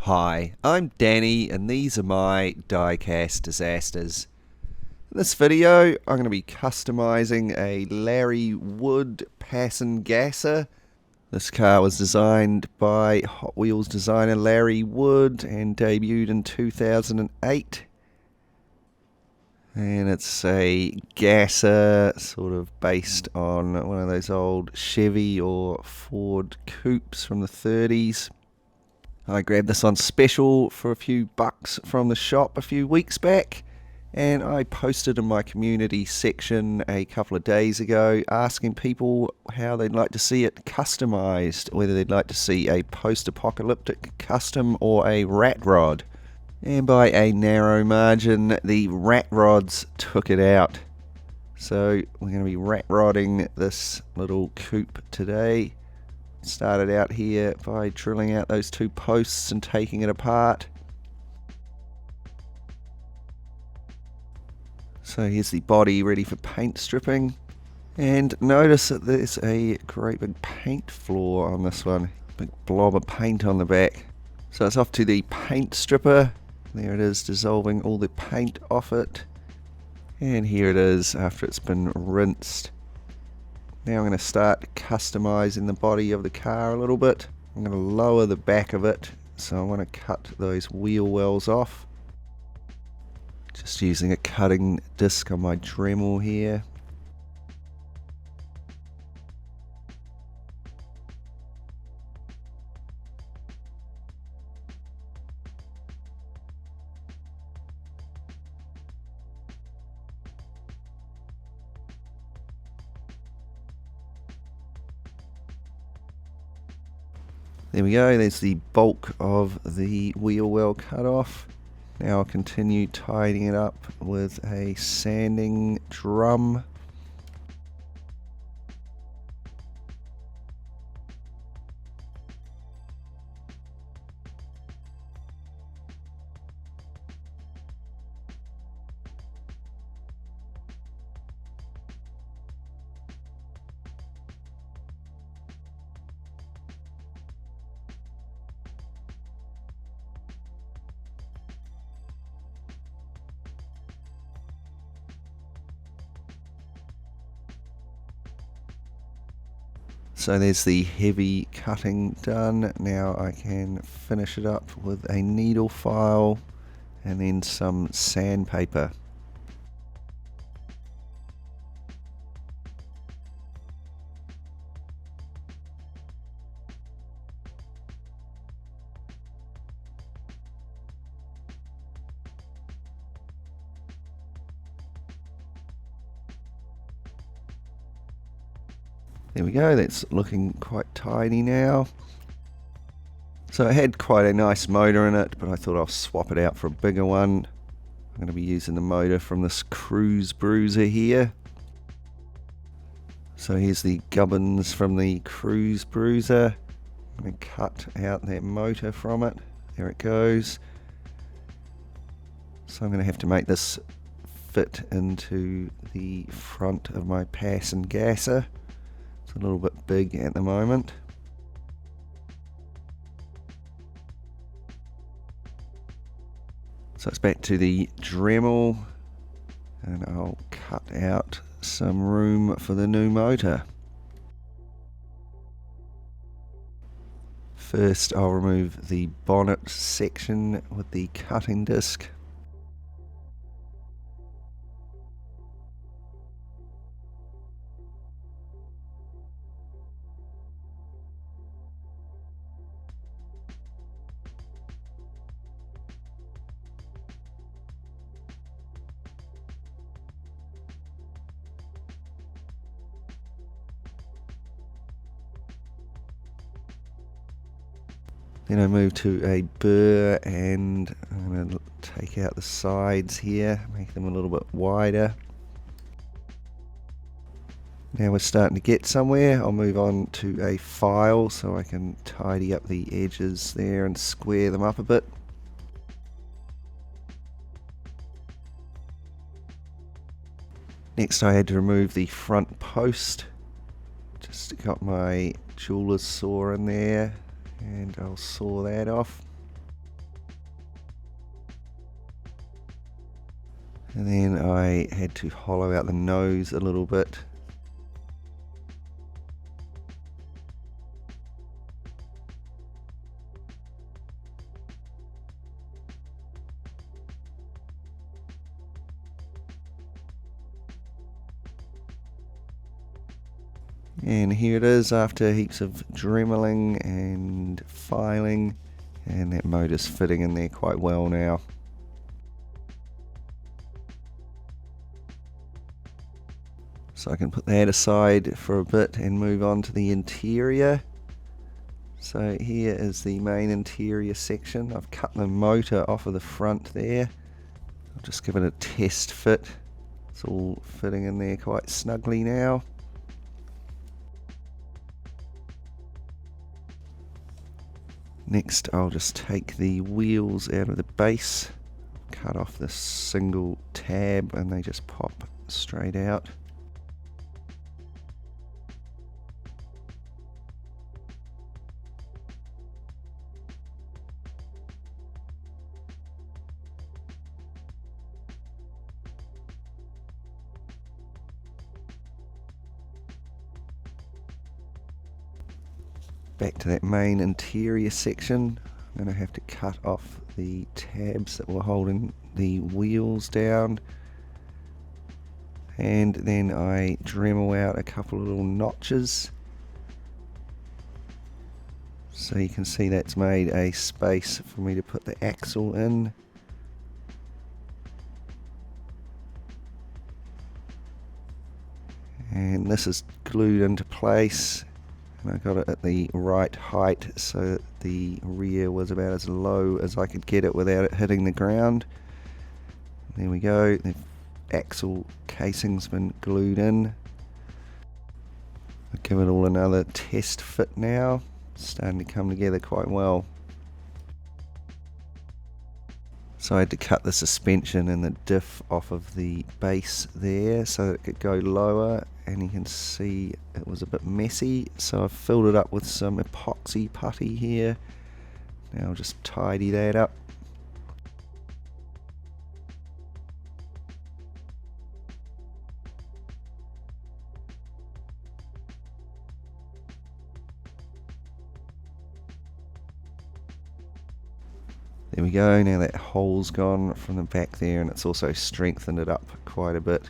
Hi, I'm Danny and these are my Diecast Disasters. In this video I'm going to be customizing a Larry Wood Passin Gasser. This car was designed by Hot Wheels designer Larry Wood and debuted in 2008. And it's a gasser sort of based on one of those old Chevy or Ford coupes from the 30s. I grabbed this on special for a few bucks from the shop a few weeks back, and I posted in my community section a couple of days ago asking people how they'd like to see it customized, whether they'd like to see a post-apocalyptic custom or a rat rod. And by a narrow margin, the rat rods took it out. So we're going to be rat rodding this little coupe today. Started out here by drilling out those two posts and taking it apart. So here's the body ready for paint stripping. And notice that there's a great big paint floor on this one. Big blob of paint on the back. So it's off to the paint stripper. There it is, dissolving all the paint off it. And here it is after it's been rinsed. Now I'm going to start customizing the body of the car a little bit. I'm going to lower the back of it, so I want to cut those wheel wells off. Just using a cutting disc on my Dremel here. There we go, there's the bulk of the wheel well cut off. Now I'll continue tidying it up with a sanding drum. So there's the heavy cutting done. Now I can finish it up with a needle file and then some sandpaper. There we go, that's looking quite tidy now. So it had quite a nice motor in it, but I thought I'll swap it out for a bigger one. I'm going to be using the motor from this Cruise Bruiser here. So here's the gubbins from the Cruise Bruiser. I'm going to cut out that motor from it. There it goes. So I'm going to have to make this fit into the front of my Passin Gasser. It's a little bit big at the moment. So it's back to the Dremel, and I'll cut out some room for the new motor. First I'll remove the bonnet section with the cutting disc. Then I move to a burr and I'm going to take out the sides here, make them a little bit wider. Now we're starting to get somewhere. I'll move on to a file so I can tidy up the edges there and square them up a bit. Next I had to remove the front post. Just got my jeweler's saw in there and I'll saw that off. And then I had to hollow out the nose a little bit. And here it is after heaps of dremeling and filing, and that motor's fitting in there quite well now. So I can put that aside for a bit and move on to the interior. So here is the main interior section. I've cut the motor off of the front there. I'll just give it a test fit. It's all fitting in there quite snugly now. Next I'll just take the wheels out of the base, cut off this single tab and they just pop straight out. Back to that main interior section, I'm going to have to cut off the tabs that were holding the wheels down, and then I Dremel out a couple of little notches so you can see that's made a space for me to put the axle in. And this is glued into place. And I got it at the right height so that the rear was about as low as I could get it without it hitting the ground. There we go, the axle casing's been glued in. I'll give it all another test fit now. It's starting to come together quite well. So I had to cut the suspension and the diff off of the base there so that it could go lower, and you can see it was a bit messy, so I've filled it up with some epoxy putty here. Now I'll just tidy that up. There we go, now that hole's gone from the back there and it's also strengthened it up quite a bit.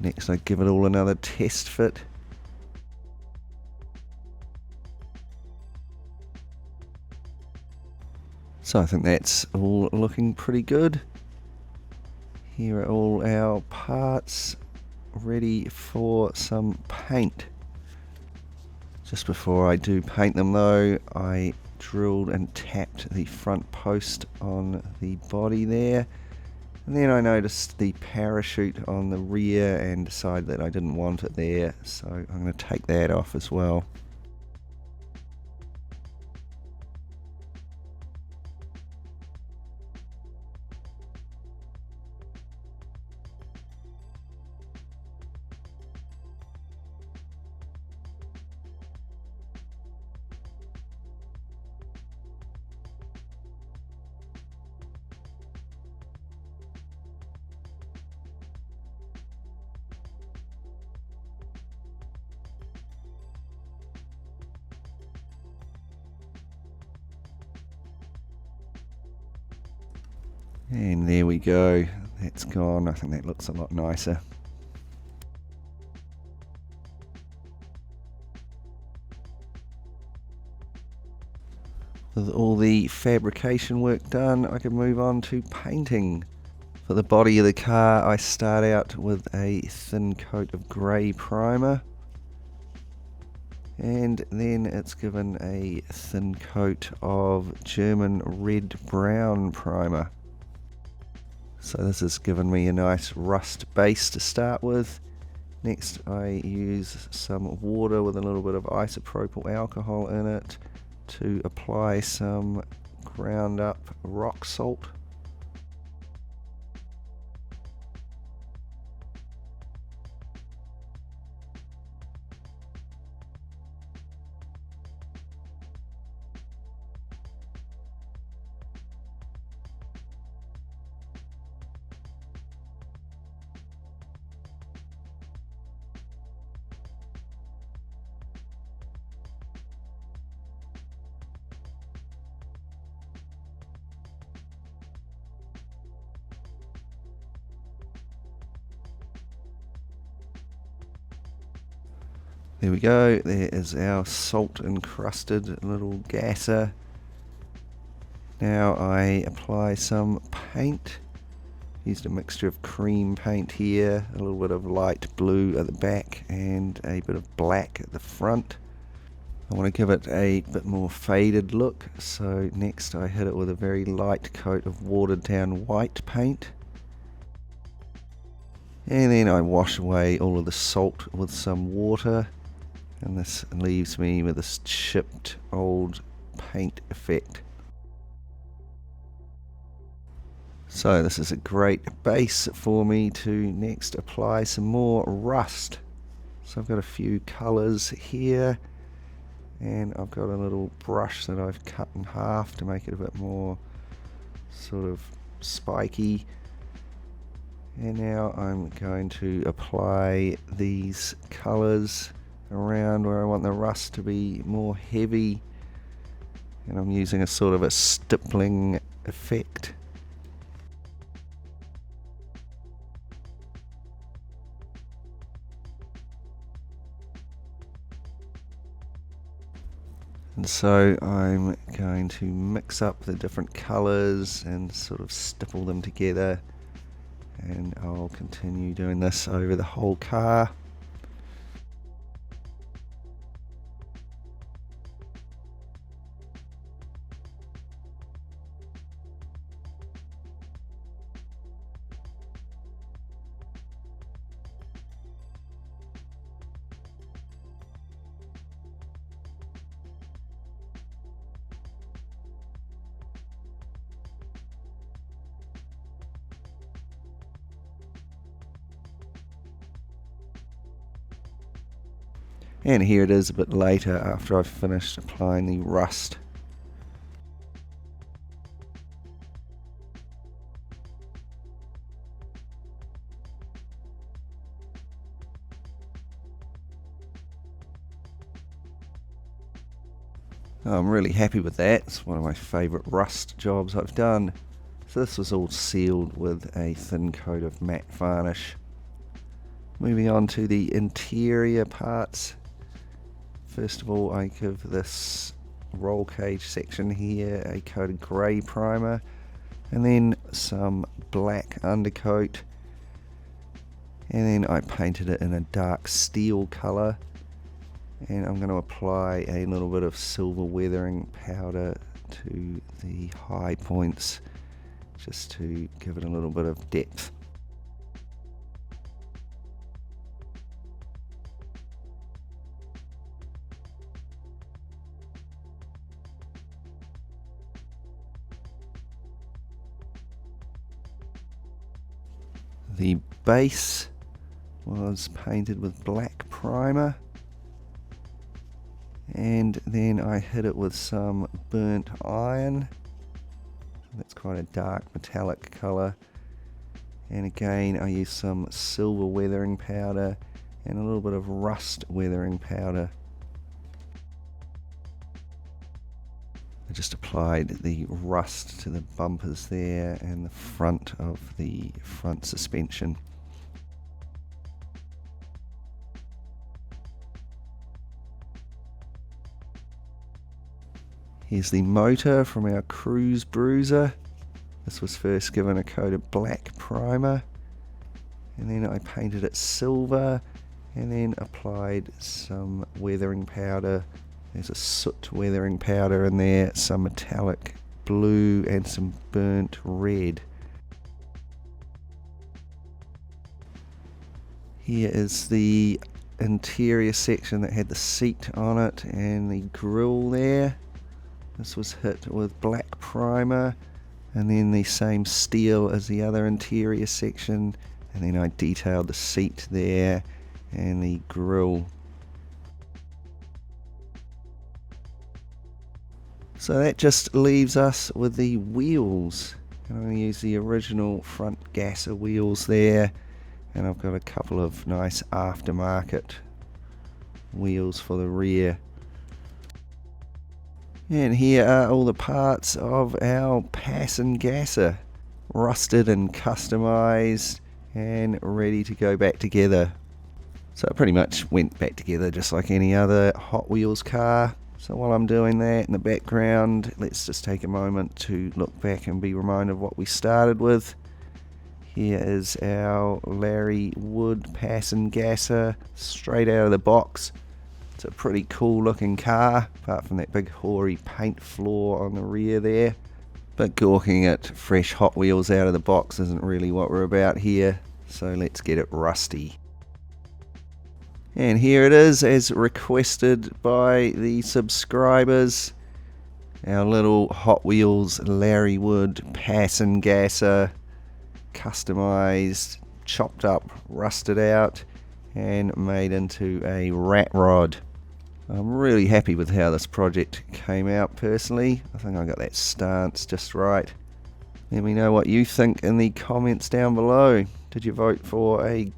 Next I give it all another test fit. So I think that's all looking pretty good. Here are all our parts ready for some paint. Just before I do paint them though, I drilled and tapped the front post on the body there, and then I noticed the parachute on the rear and decided that I didn't want it there, so I'm going to take that off as well. And there we go, that's gone. I think that looks a lot nicer. With all the fabrication work done, I can move on to painting. For the body of the car, I start out with a thin coat of grey primer, and then it's given a thin coat of German red-brown primer. So this has given me a nice rust base to start with. Next I use some water with a little bit of isopropyl alcohol in it to apply some ground up rock salt. There we go, there is our salt encrusted little gasser. Now I apply some paint. Used a mixture of cream paint here, a little bit of light blue at the back and a bit of black at the front. I want to give it a bit more faded look, so next I hit it with a very light coat of watered down white paint. And then I wash away all of the salt with some water, and this leaves me with this chipped old paint effect. So this is a great base for me to next apply some more rust. So I've got a few colours here, and I've got a little brush that I've cut in half to make it a bit more sort of spiky. And now I'm going to apply these colours around where I want the rust to be more heavy, and I'm using a sort of a stippling effect. And so I'm going to mix up the different colours and sort of stipple them together, and I'll continue doing this over the whole car. And here it is a bit later after I've finished applying the rust. I'm really happy with that. It's one of my favourite rust jobs I've done. So this was all sealed with a thin coat of matte varnish. Moving on to the interior parts. First of all, I give this roll cage section here a coat of grey primer, and then some black undercoat, and then I painted it in a dark steel colour, and I'm going to apply a little bit of silver weathering powder to the high points just to give it a little bit of depth. The base was painted with black primer, and then I hit it with some burnt iron. That's quite a dark metallic colour, and again I used some silver weathering powder and a little bit of rust weathering powder. I just applied the rust to the bumpers there and the front of the front suspension. Here's the motor from our Cruise Bruiser. This was first given a coat of black primer, and then I painted it silver and then applied some weathering powder. There's a soot weathering powder in there, some metallic blue and some burnt red. Here is the interior section that had the seat on it and the grille there. This was hit with black primer, and then the same steel as the other interior section, and then I detailed the seat there and the grille. So that just leaves us with the wheels. I'm going to use the original front gasser wheels there, and I've got a couple of nice aftermarket wheels for the rear. And here are all the parts of our Passon gasser, rusted and customized and ready to go back together. So it pretty much went back together just like any other Hot Wheels car. So while I'm doing that in the background, let's just take a moment to look back and be reminded of what we started with. Here is our Larry Wood Pass and Gasser straight out of the box. It's a pretty cool looking car, apart from that big hoary paint floor on the rear there. But gawking at fresh Hot Wheels out of the box isn't really what we're about here, so let's get it rusty. And here it is, as requested by the subscribers. Our little Hot Wheels Larry Wood Pass and Gasser, customized, chopped up, rusted out, and made into a rat rod. I'm really happy with how this project came out personally. I think I got that stance just right. Let me know what you think in the comments down below. Did you vote for a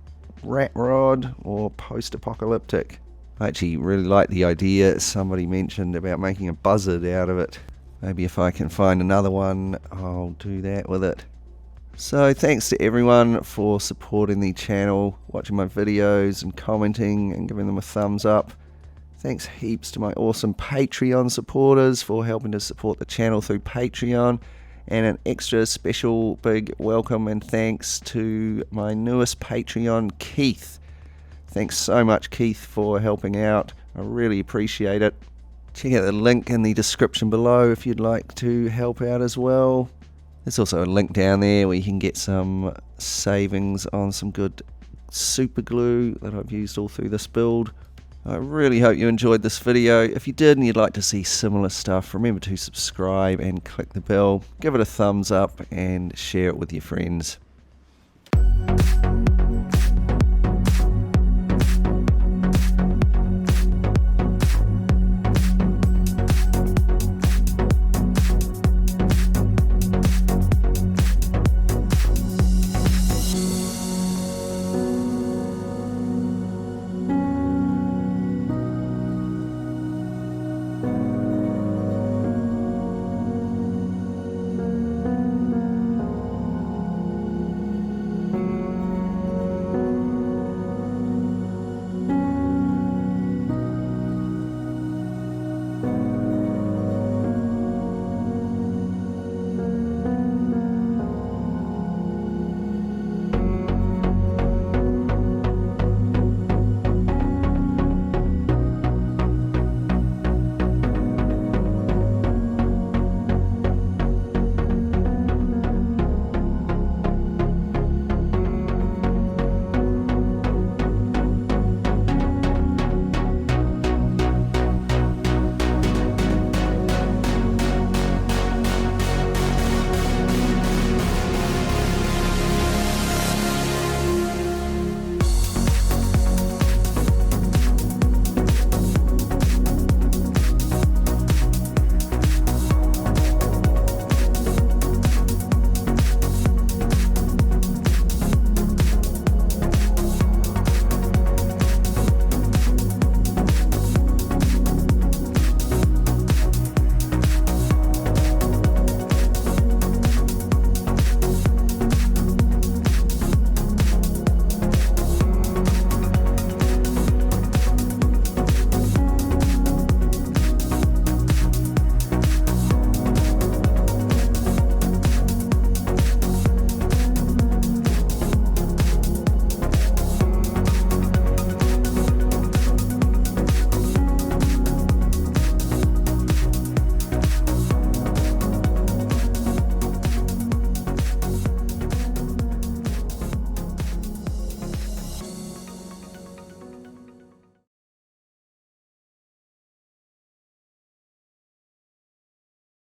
rat rod or post-apocalyptic? I actually really like the idea somebody mentioned about making a buzzard out of it. Maybe if I can find another one, I'll do that with it. So thanks to everyone for supporting the channel, watching my videos and commenting and giving them a thumbs up. Thanks heaps to my awesome Patreon supporters for helping to support the channel through Patreon. And an extra special big welcome and thanks to my newest Patreon, Keith. Thanks so much, Keith, for helping out. I really appreciate it. Check out the link in the description below if you'd like to help out as well. There's also a link down there where you can get some savings on some good super glue that I've used all through this build. I really hope you enjoyed this video. If you did and you'd like to see similar stuff, remember to subscribe and click the bell. Give it a thumbs up and share it with your friends.